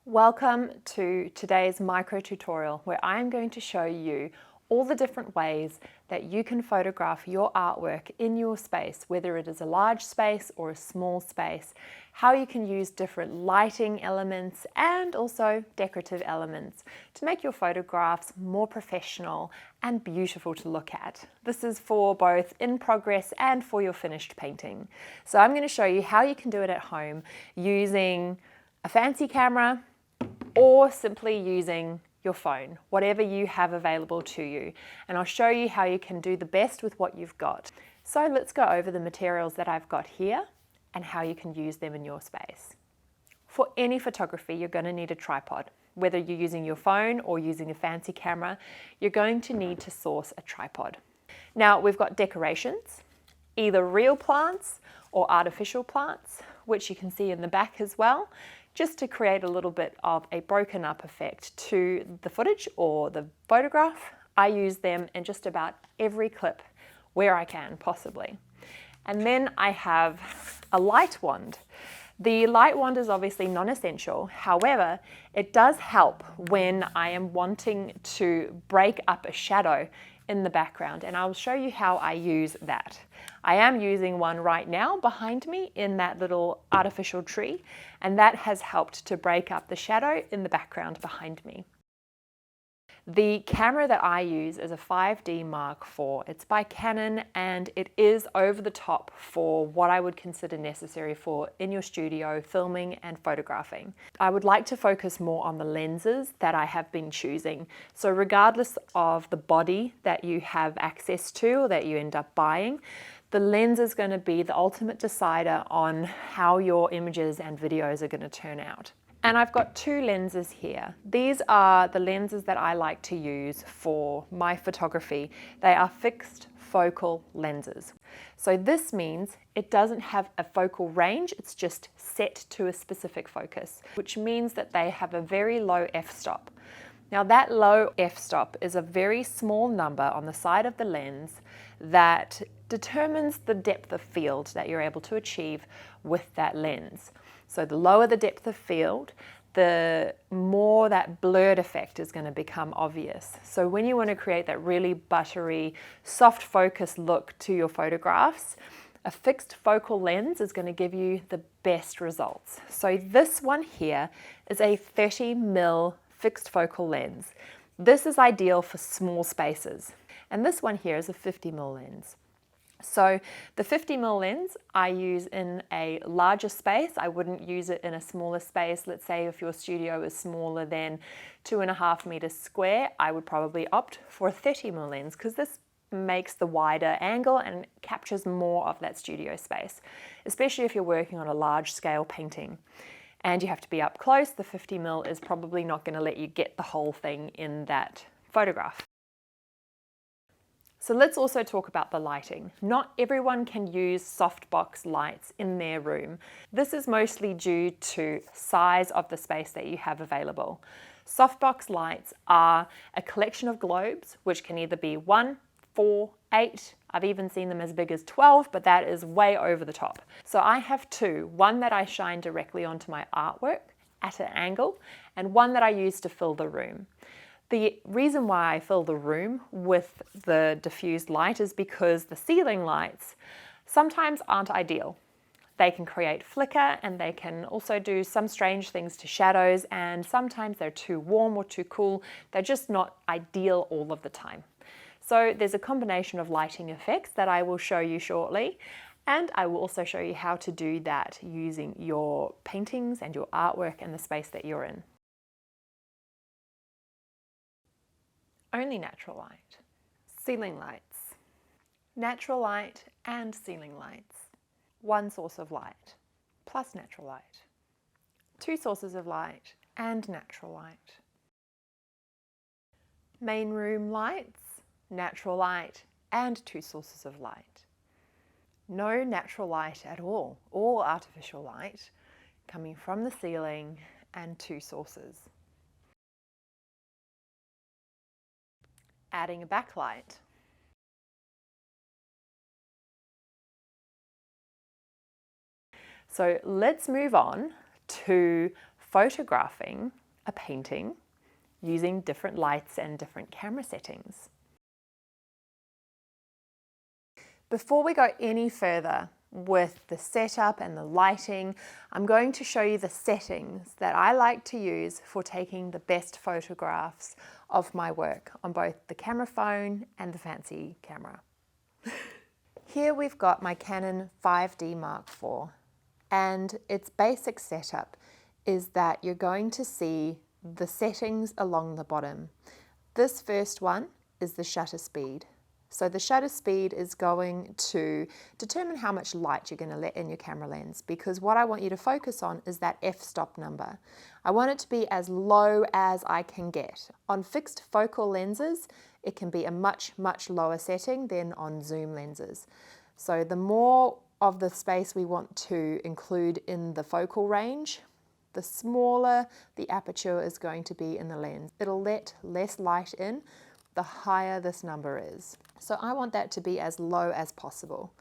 Welcome to today's micro tutorial where I'm going to show you all the different ways that you can photograph your artwork in your space, whether it is a large space or a small space, how you can use different lighting elements and also decorative elements to make your photographs more professional and beautiful to look at. This is for both in progress and for your finished painting. So I'm going to show you how you can do it at home using a fancy camera, or simply using your phone, whatever you have available to you. And I'll show you how you can do the best with what you've got. So let's go over the materials that I've got here and how you can use them in your space. For any photography, you're going to need a tripod. Whether you're using your phone or using a fancy camera, you're going to need to source a tripod. Now we've got decorations, either real plants or artificial plants, which you can see in the back as well, just to create a little bit of a broken up effect to the footage or the photograph. I use them in just about every clip where I can possibly. And then I have a light wand. The light wand is obviously non-essential. However, it does help when I am wanting to break up a shadow in the background, and I'll show you how I use that. I am using one right now behind me in that little artificial tree, and that has helped to break up the shadow in the background behind me. The camera that I use is a 5D Mark IV. It's by Canon and it is over the top for what I would consider necessary for in your studio filming and photographing. I would like to focus more on the lenses that I have been choosing. So regardless of the body that you have access to or that you end up buying, the lens is going to be the ultimate decider on how your images and videos are going to turn out. And I've got two lenses here. These are the lenses that I like to use for my photography. They are fixed focal lenses. So this means it doesn't have a focal range, it's just set to a specific focus, which means that they have a very low f-stop. Now that low f-stop is a very small number on the side of the lens that determines the depth of field that you're able to achieve with that lens. So the lower the depth of field, the more that blurred effect is going to become obvious. So when you want to create that really buttery, soft focus look to your photographs, a fixed focal lens is going to give you the best results. So this one here is a 30mm fixed focal lens. This is ideal for small spaces. And this one here is a 50mm lens. So the 50mm lens I use in a larger space. I wouldn't use it in a smaller space. Let's say if your studio is smaller than 2.5 meters square, I would probably opt for a 30mm lens because this makes the wider angle and captures more of that studio space, especially if you're working on a large scale painting and you have to be up close. The 50mm is probably not going to let you get the whole thing in that photograph. So let's also talk about the lighting. Not everyone can use softbox lights in their room. This is mostly due to size of the space that you have available. Softbox lights are a collection of globes, which can either be 1, 4, 8, I've even seen them as big as 12, but that is way over the top. So I have two, one that I shine directly onto my artwork at an angle, and one that I use to fill the room. The reason why I fill the room with the diffused light is because the ceiling lights sometimes aren't ideal. They can create flicker and they can also do some strange things to shadows, and sometimes they're too warm or too cool. They're just not ideal all of the time. So there's a combination of lighting effects that I will show you shortly, and I will also show you how to do that using your paintings and your artwork and the space that you're in. Only natural light. Ceiling lights. Natural light and ceiling lights. One source of light plus natural light. Two sources of light and natural light. Main room lights, natural light and two sources of light. No natural light at all artificial light coming from the ceiling and two sources. Adding a backlight. So let's move on to photographing a painting using different lights and different camera settings. Before we go any further with the setup and the lighting, I'm going to show you the settings that I like to use for taking the best photographs of my work on both the camera phone and the fancy camera. Here we've got my Canon 5D Mark IV, and its basic setup is that you're going to see the settings along the bottom. This first one is the shutter speed. So the shutter speed is going to determine how much light you're going to let in your camera lens, because what I want you to focus on is that f-stop number. I want it to be as low as I can get. On fixed focal lenses, it can be a much lower setting than on zoom lenses. So the more of the space we want to include in the focal range, the smaller the aperture is going to be in the lens. It'll let less light in the higher this number is. So I want that to be as low as possible.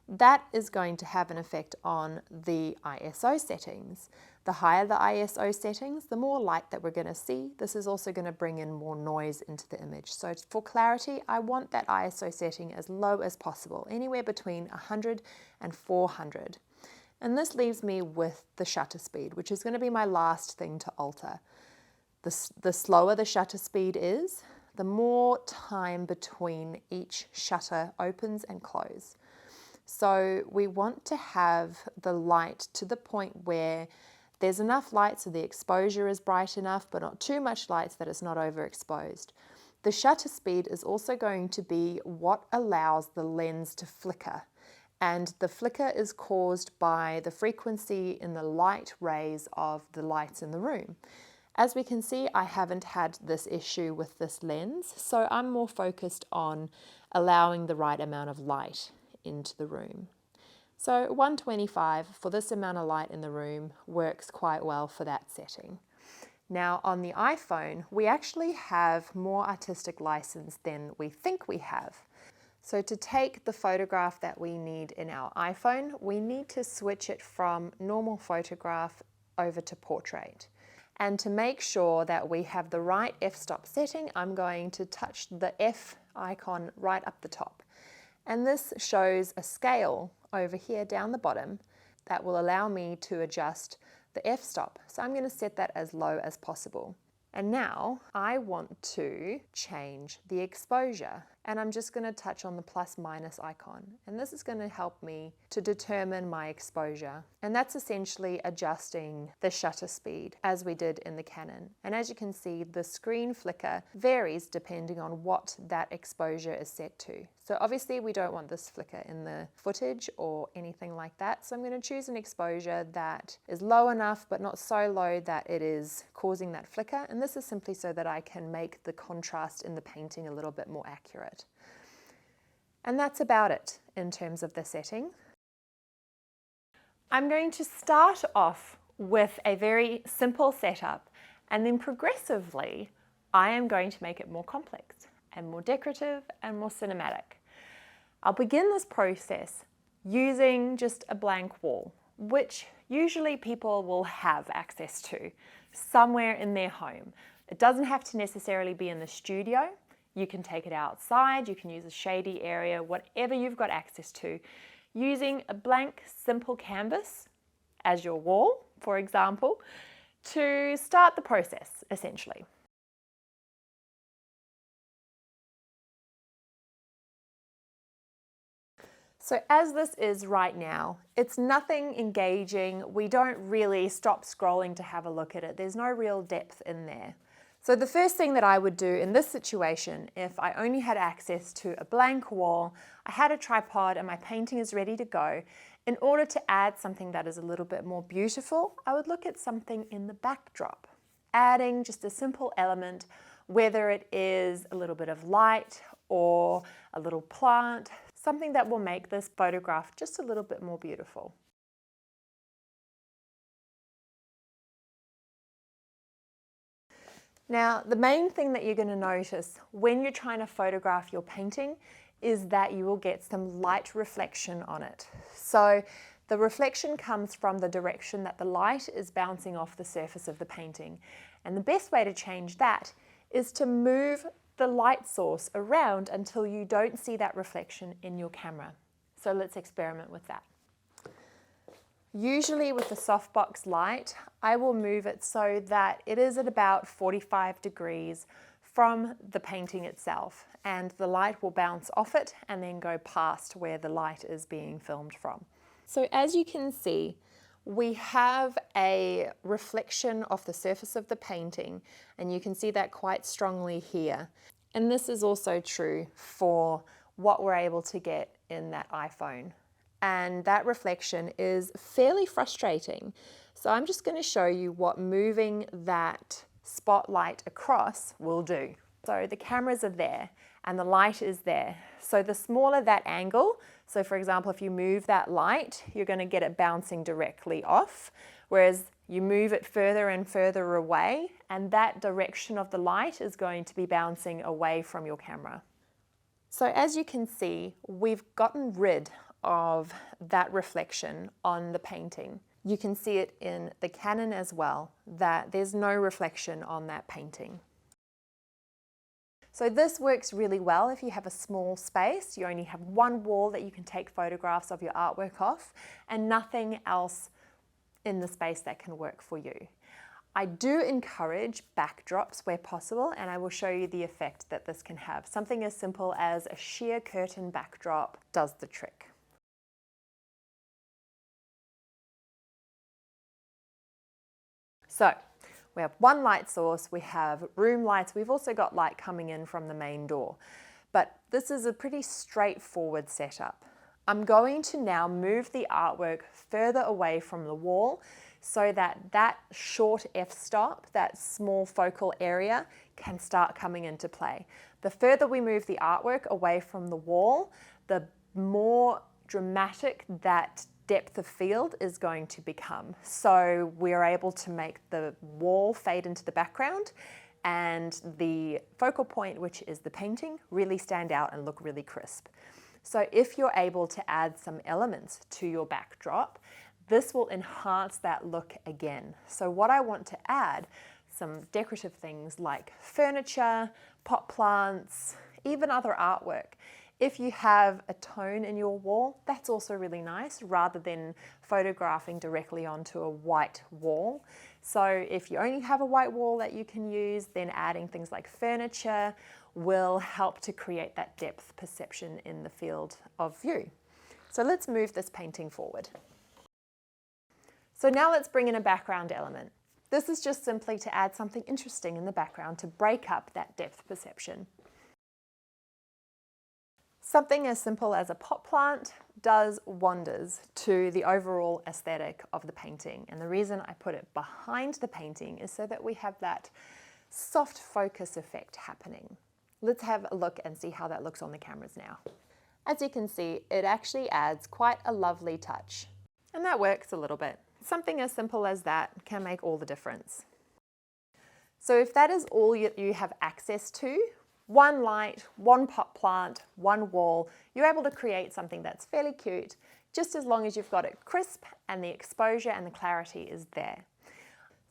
That is going to have an effect on the ISO settings. The higher the ISO settings, the more light that we're going to see. This is also going to bring in more noise into the image. So for clarity, I want that ISO setting as low as possible, anywhere between 100 and 400. And this leaves me with the shutter speed, which is going to be my last thing to alter. The slower the shutter speed is, the more time between each shutter opens and closes. So we want to have the light to the point where there's enough light so the exposure is bright enough, but not too much light so that it's not overexposed. The shutter speed is also going to be what allows the lens to flicker. And the flicker is caused by the frequency in the light rays of the lights in the room. As we can see, I haven't had this issue with this lens, so I'm more focused on allowing the right amount of light into the room. So 125 for this amount of light in the room works quite well for that setting. Now on the iPhone, we actually have more artistic license than we think we have. So to take the photograph that we need in our iPhone, we need to switch it from normal photograph over to portrait. And to make sure that we have the right f-stop setting, I'm going to touch the F icon right up the top. And this shows a scale over here down the bottom that will allow me to adjust the f-stop. So I'm going to set that as low as possible. And now I want to change the exposure, and I'm just going to touch on the plus minus icon, and this is going to help me to determine my exposure, and that's essentially adjusting the shutter speed as we did in the Canon. And as you can see, the screen flicker varies depending on what that exposure is set to. So obviously we don't want this flicker in the footage or anything like that, so I'm going to choose an exposure that is low enough but not so low that it is causing that flicker, and this is simply so that I can make the contrast in the painting a little bit more accurate. And that's about it in terms of the setting. I'm going to start off with a very simple setup, and then progressively I am going to make it more complex and more decorative and more cinematic. I'll begin this process using just a blank wall, which usually people will have access to somewhere in their home. It doesn't have to necessarily be in the studio. You can take it outside, you can use a shady area, whatever you've got access to, using a blank, simple canvas as your wall, for example, to start the process, essentially. So as this is right now, it's nothing engaging. We don't really stop scrolling to have a look at it. There's no real depth in there. So the first thing that I would do in this situation, if I only had access to a blank wall, I had a tripod and my painting is ready to go, in order to add something that is a little bit more beautiful, I would look at something in the backdrop, adding just a simple element, whether it is a little bit of light or a little plant, something that will make this photograph just a little bit more beautiful. Now, the main thing that you're going to notice when you're trying to photograph your painting is that you will get some light reflection on it. So The reflection comes from the direction that the light is bouncing off the surface of the painting. And the best way to change that is to move the light source around until you don't see that reflection in your camera. So let's experiment with that. Usually with the softbox light, I will move it so that it is at about 45 degrees from the painting itself, and the light will bounce off it and then go past where the light is being filmed from. So as you can see, we have a reflection of the surface of the painting, and you can see that quite strongly here. And this is also true for what we're able to get in that iPhone. And that reflection is fairly frustrating. So I'm just going to show you what moving that spotlight across will do. So the cameras are there and the light is there. So the smaller that angle, so for example, if you move that light, you're going to get it bouncing directly off, whereas you move it further and further away, and that direction of the light is going to be bouncing away from your camera. So as you can see, we've gotten rid of that reflection on the painting. You can see it in the Canon as well, that there's no reflection on that painting. So this works really well if you have a small space. You only have one wall that you can take photographs of your artwork off and nothing else in the space that can work for you. I do encourage backdrops where possible, and I will show you the effect that this can have. Something as simple as a sheer curtain backdrop does the trick. So we have one light source, we have room lights, we've also got light coming in from the main door. But this is a pretty straightforward setup. I'm going to now move the artwork further away from the wall so that that short f-stop, that small focal area, can start coming into play. The further we move the artwork away from the wall, the more dramatic that depth of field is going to become. So we're able to make the wall fade into the background and the focal point, which is the painting, really stand out and look really crisp. So if you're able to add some elements to your backdrop, this will enhance that look again. So what I want to add, some decorative things like furniture, pot plants, even other artwork. If you have a tone in your wall, that's also really nice, rather than photographing directly onto a white wall. So if you only have a white wall that you can use, then adding things like furniture will help to create that depth perception in the field of view. So let's move this painting forward. So now let's bring in a background element. This is just simply to add something interesting in the background to break up that depth perception. Something as simple as a pot plant does wonders to the overall aesthetic of the painting. And the reason I put it behind the painting is so that we have that soft focus effect happening. Let's have a look and see how that looks on the cameras now. As you can see, it actually adds quite a lovely touch. And that works a little bit. Something as simple as that can make all the difference. So if that is all you have access to, one light, one pot plant, one wall, you're able to create something that's fairly cute, just as long as you've got it crisp and the exposure and the clarity is there.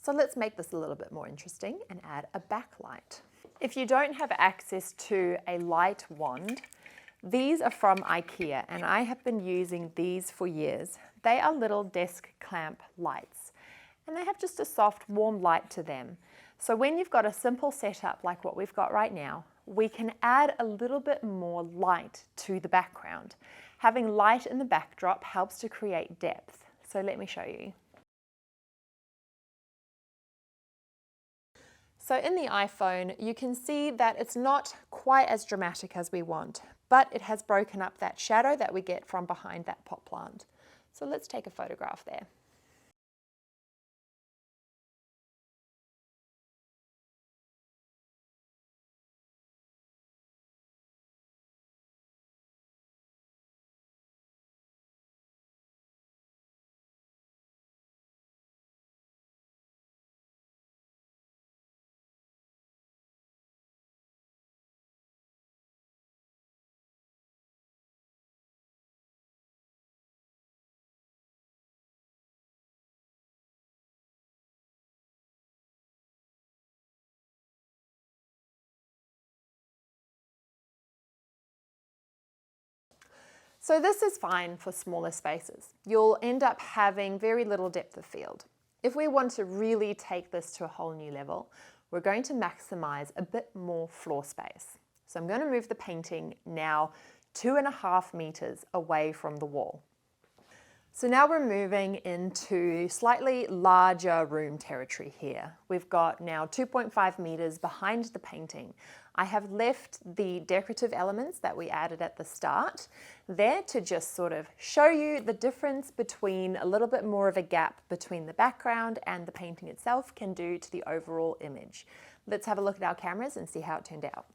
So let's make this a little bit more interesting and add a backlight. If you don't have access to a light wand, these are from IKEA and I have been using these for years. They are little desk clamp lights and they have just a soft, warm light to them. So when you've got a simple setup like what we've got right now, we can add a little bit more light to the background. Having light in the backdrop helps to create depth. So let me show you. So in the iPhone, you can see that it's not quite as dramatic as we want, but it has broken up that shadow that we get from behind that pot plant. So let's take a photograph there. So this is fine for smaller spaces. You'll end up having very little depth of field. If we want to really take this to a whole new level, we're going to maximize a bit more floor space. So I'm going to move the painting now 2.5 meters away from the wall. So now we're moving into slightly larger room territory here. We've got now 2.5 meters behind the painting. I have left the decorative elements that we added at the start there to just sort of show you the difference between a little bit more of a gap between the background and the painting itself can do to the overall image. Let's have a look at our cameras and see how it turned out.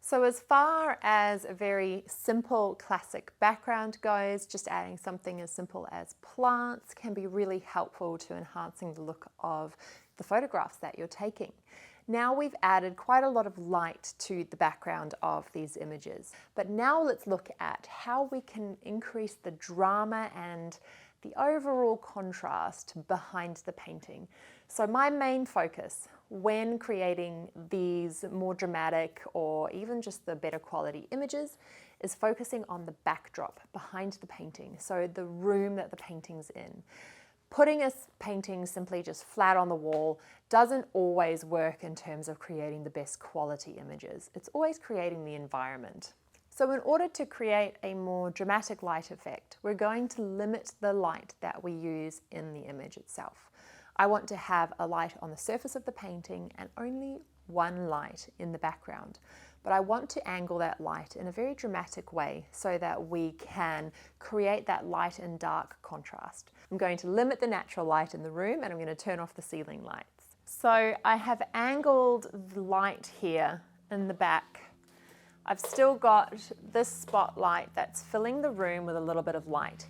So as far as a very simple classic background goes, just adding something as simple as plants can be really helpful to enhancing the look of the photographs that you're taking. Now we've added quite a lot of light to the background of these images, but now let's look at how we can increase the drama and the overall contrast behind the painting. So my main focus when creating these more dramatic or even just the better quality images is focusing on the backdrop behind the painting, so the room that the painting's in. Putting a painting simply just flat on the wall doesn't always work in terms of creating the best quality images. It's always creating the environment. So in order to create a more dramatic light effect, we're going to limit the light that we use in the image itself. I want to have a light on the surface of the painting and only one light in the background. But I want to angle that light in a very dramatic way so that we can create that light and dark contrast. I'm going to limit the natural light in the room and I'm going to turn off the ceiling lights. So I have angled the light here in the back. I've still got this spotlight that's filling the room with a little bit of light.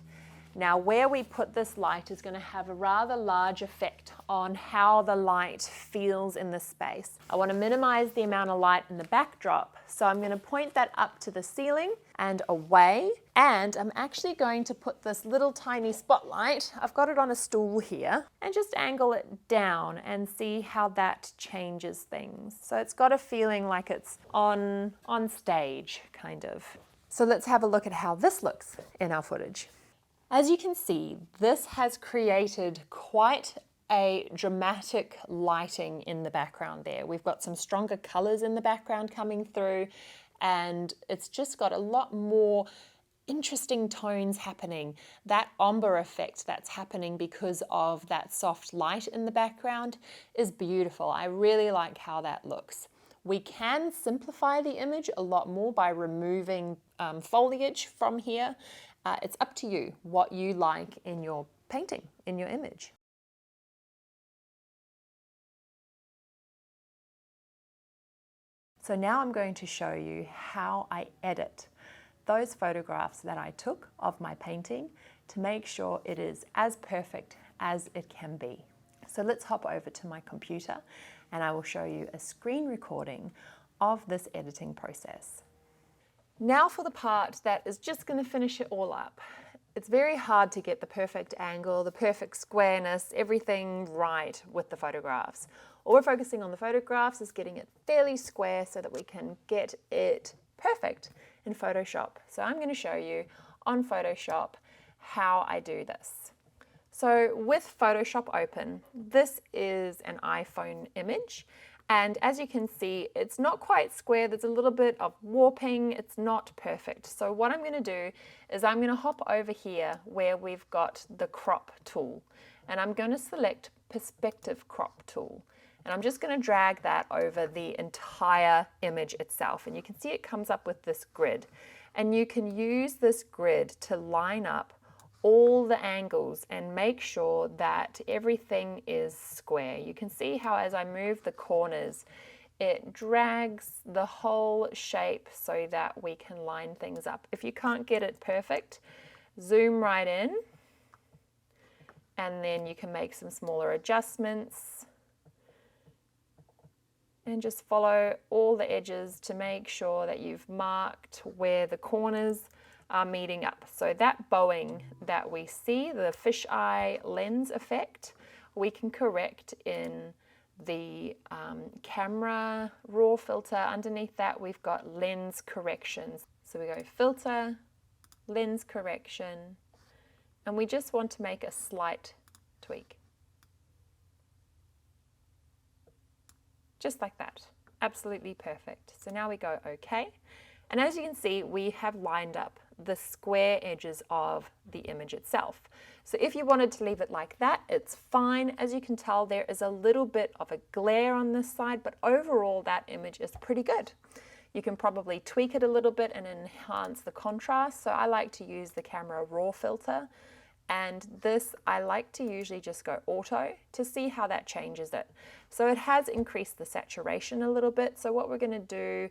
Now where we put this light is going to have a rather large effect on how the light feels in the space. I want to minimize the amount of light in the backdrop, so I'm going to point that up to the ceiling and away, and I'm actually going to put this little tiny spotlight, I've got it on a stool here, and just angle it down and see how that changes things. So it's got a feeling like it's on stage, kind of. So let's have a look at how this looks in our footage. As you can see, this has created quite a dramatic lighting in the background there. We've got some stronger colors in the background coming through, and it's just got a lot more interesting tones happening. That ombre effect that's happening because of that soft light in the background is beautiful. I really like how that looks. We can simplify the image a lot more by removing foliage from here. It's up to you what you like in your painting, in your image. So now I'm going to show you how I edit those photographs that I took of my painting to make sure it is as perfect as it can be. So let's hop over to my computer and I will show you a screen recording of this editing process. Now for the part that is just going to finish it all up. It's very hard to get the perfect angle, the perfect squareness, everything right with the photographs. All we're focusing on the photographs is getting it fairly square so that we can get it perfect in Photoshop. So I'm going to show you on Photoshop how I do this. So with Photoshop open, this is an iPhone image. And as you can see, it's not quite square. There's a little bit of warping. It's not perfect. So what I'm going to do is I'm going to hop over here where we've got the crop tool. And I'm going to select perspective crop tool. And I'm just going to drag that over the entire image itself. And you can see it comes up with this grid. And you can use this grid to line up all the angles and make sure that everything is square. You can see how as I move the corners, it drags the whole shape so that we can line things up. If you can't get it perfect, zoom right in and then you can make some smaller adjustments and just follow all the edges to make sure that you've marked where the corners are meeting up. So that bowing that we see, the fisheye lens effect, we can correct in the camera raw filter. Underneath that, we've got lens corrections. So we go filter, lens correction, and we just want to make a slight tweak. Just like that. Absolutely perfect. So now we go OK. And as you can see, we have lined up the square edges of the image itself. So if you wanted to leave it like that, it's fine. As you can tell, there is a little bit of a glare on this side, but overall that image is pretty good. You can probably tweak it a little bit and enhance the contrast. So I like to use the camera raw filter. And this, I like to usually just go auto to see how that changes it. So it has increased the saturation a little bit. So what we're going to do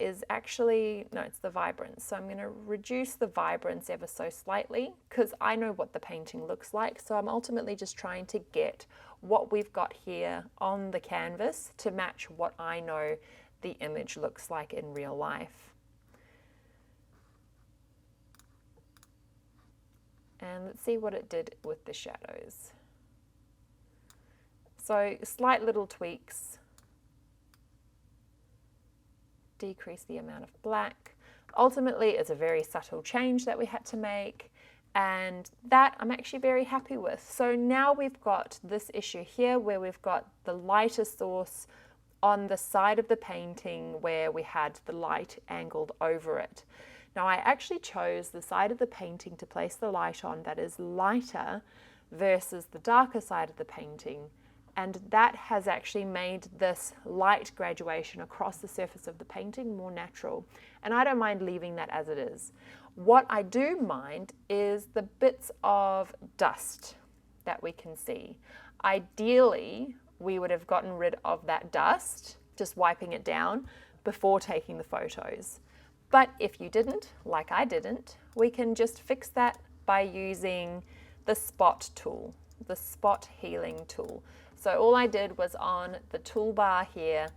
is actually, no, it's the vibrance. So I'm going to reduce the vibrance ever so slightly because I know what the painting looks like. So I'm ultimately just trying to get what we've got here on the canvas to match what I know the image looks like in real life. And let's see what it did with the shadows. So slight little tweaks. Decrease the amount of black. Ultimately, it's a very subtle change that we had to make, and that I'm actually very happy with. So now we've got this issue here where we've got the lighter source on the side of the painting where we had the light angled over it. Now I actually chose the side of the painting to place the light on that is lighter versus the darker side of the painting, and that has actually made this light graduation across the surface of the painting more natural, and I don't mind leaving that as it is. What I do mind is the bits of dust that we can see. Ideally, we would have gotten rid of that dust, just wiping it down before taking the photos. But if you didn't, like I didn't, we can just fix that by using the spot tool, the spot healing tool. So all I did was on the toolbar here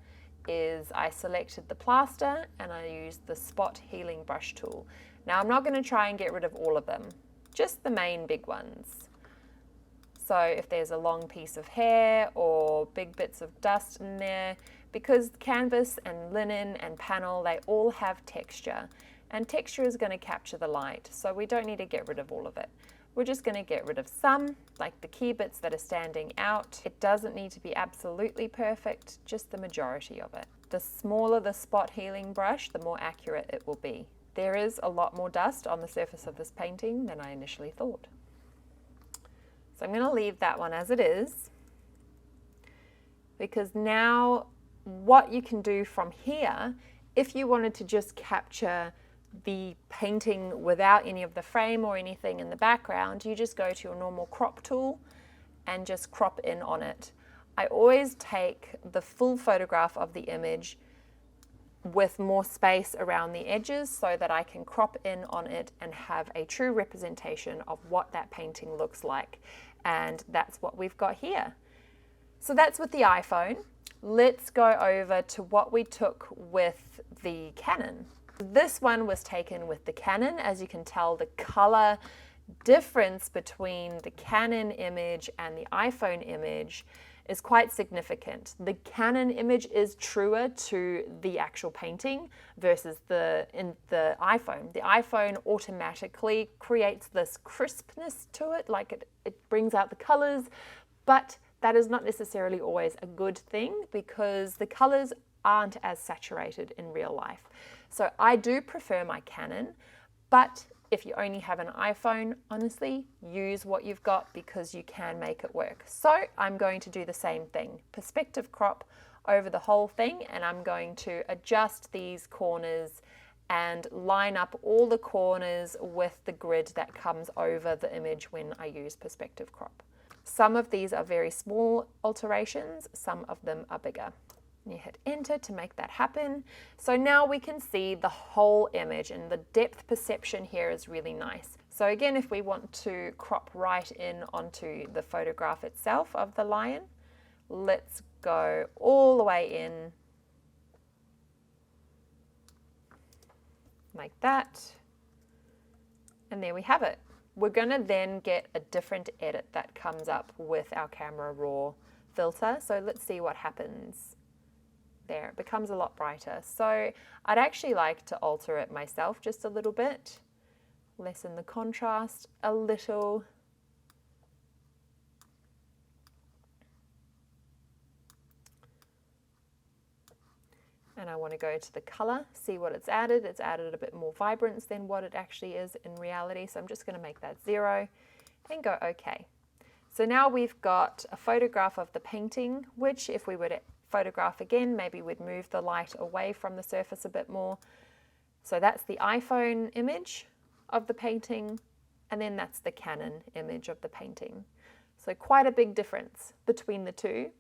is I selected the plaster and I used the spot healing brush tool. Now I'm not going to try and get rid of all of them, just the main big ones. So if there's a long piece of hair or big bits of dust in there, because canvas and linen and panel, they all have texture, and texture is going to capture the light, so we don't need to get rid of all of it. We're just going to get rid of some, like the key bits that are standing out. It doesn't need to be absolutely perfect, just the majority of it. The smaller the spot healing brush, the more accurate it will be. There is a lot more dust on the surface of this painting than I initially thought. So I'm going to leave that one as it is, because now what you can do from here, if you wanted to just capture the painting without any of the frame or anything in the background, you just go to your normal crop tool and just crop in on it. I always take the full photograph of the image with more space around the edges so that I can crop in on it and have a true representation of what that painting looks like. And that's what we've got here. So that's with the iPhone. Let's go over to what we took with the Canon. This one was taken with the Canon. As you can tell, the color difference between the Canon image and the iPhone image is quite significant. The Canon image is truer to the actual painting versus the iPhone. The iPhone automatically creates this crispness to it, like it brings out the colors, but that is not necessarily always a good thing because the colors aren't as saturated in real life. So I do prefer my Canon, but if you only have an iPhone, honestly, use what you've got because you can make it work. So I'm going to do the same thing, perspective crop over the whole thing, and I'm going to adjust these corners and line up all the corners with the grid that comes over the image when I use perspective crop. Some of these are very small alterations, some of them are bigger. You hit enter to make that happen. So now we can see the whole image, and the depth perception here is really nice. So again, if we want to crop right in onto the photograph itself of the lion, let's go all the way in like that. And there we have it. We're gonna then get a different edit that comes up with our Camera Raw filter. So let's see what happens there. It becomes a lot brighter. So I'd actually like to alter it myself just a little bit. Lessen the contrast a little. And I want to go to the color, see what it's added. It's added a bit more vibrance than what it actually is in reality. So I'm just going to make that 0 and go OK. So now we've got a photograph of the painting, which if we were to photograph again, maybe we'd move the light away from the surface a bit more. So that's the iPhone image of the painting, and then that's the Canon image of the painting. So quite a big difference between the two.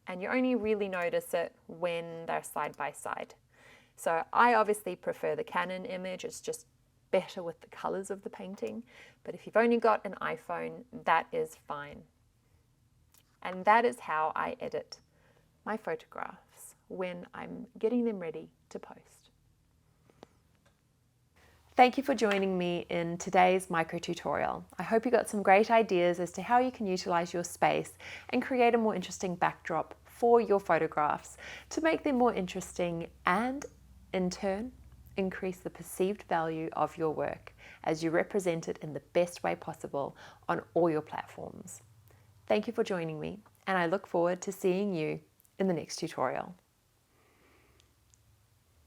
And you only really notice it when they're side by side. So I obviously prefer the Canon image. It's just better with the colors of the painting. But if you've only got an iPhone, that is fine. And that is how I edit my photographs when I'm getting them ready to post. Thank you for joining me in today's micro tutorial. I hope you got some great ideas as to how you can utilize your space and create a more interesting backdrop for your photographs to make them more interesting and, in turn, increase the perceived value of your work as you represent it in the best way possible on all your platforms. Thank you for joining me, and I look forward to seeing you in the next tutorial.